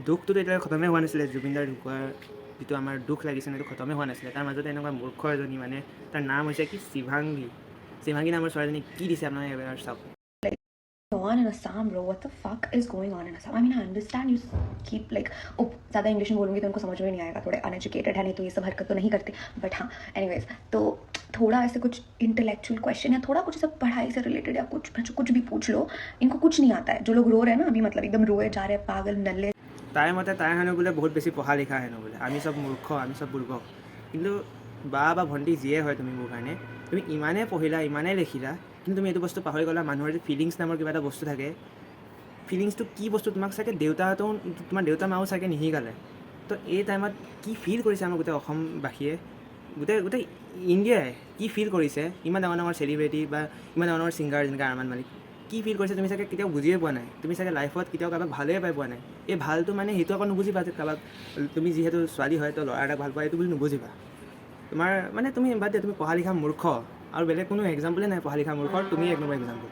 দুখটোতো এতিয়ালৈ খতমেই হোৱা নাছিলে। জুবিনদাৰ ঢুকোৱাৰ যিটো আমাৰ দুখ লাগিছে সেইটো খতমেই হোৱা নাছিলে। তাৰ মাজতে এনেকুৱা মূৰ্খ এজনী মানে তাৰ নাম হৈছে কি শিৱাংগী নামৰ ছোৱালীজনী কি দিছে আপোনালোকে এবাৰ চাওক। on in Assam, bro. What the fuck is going on in Assam? I mean, I understand you keep like, oh, ज़्यादा इंग्लिश में बोलूँगी तो उनको समझ में नहीं आएगा, थोड़े अनएजुकेटेड है नहीं तो ये सब हरकत तो नहीं करते, बट हाँ एनीवेज, तो थोड़ा ऐसे कुछ इंटेलेक्चुअल क्वेश्चन या थोड़ा कुछ सब पढ़ाई से रिलेटेड या कुछ भी पूछ लो, इनको कुछ नहीं आता है। जो लोग रो रहे हैं ना अभी, मतलब एकदम रोए जा रहे हैं, पागल नल्ले। তাইৰ মতে তাই হেনো বোলে বহুত বেছি পঢ়া লিখা হেনো বোলে, আমি চব মূৰ্খ, আমি চব বুৰ্বক। কিন্তু বা ভণ্টি যিয়ে হয় তুমি মোৰ কাৰণে, তুমি ইমানেই পঢ়িলা, ইমানেই লিখিলা, কিন্তু তুমি এইটো বস্তু পাহৰি গ'লা মানুহৰ যে ফিলিংছ নামৰ কিবা এটা বস্তু থাকে। ফিলিংছটো কি বস্তু তোমাক চাগে তোমাৰ দেউতা মাও চাগে নিশিকালে। তো এই টাইমত কি ফিল কৰিছে আমাৰ গোটেই অসমবাসীয়ে, গোটেই ইণ্ডিয়াই কি ফিল কৰিছে, ইমান ডাঙৰ ডাঙৰ চেলিব্ৰিটি বা ইমান ডাঙৰ ডাঙৰ ছিংগাৰ যেনেকৈ আৰমান মালিক কি ফিল কৰিছে তুমি চাগে কেতিয়াও বুজিয়ে পোৱা নাই। তুমি চাগে লাইফত কেতিয়াও কাৰোবাক ভালেই পাই পোৱা নাই। এই ভালটো মানে সেইটো আকৌ নুবুজিবা যে কাৰোবাক তুমি যিহেতু ছোৱালী হয় তো ল'ৰা এটাক ভাল পোৱা এইটো বুলি নুবুজিবা। তোমাৰ মানে তুমি বাদ দিয়া, তুমি পঢ়া লিখা মূৰ্খ, আৰু বেলেগ কোনো এক্সাম্পলে নাই পঢ়া লিখা মূৰ্খৰ, তুমি এক নম্বৰ এক্সাম্পল।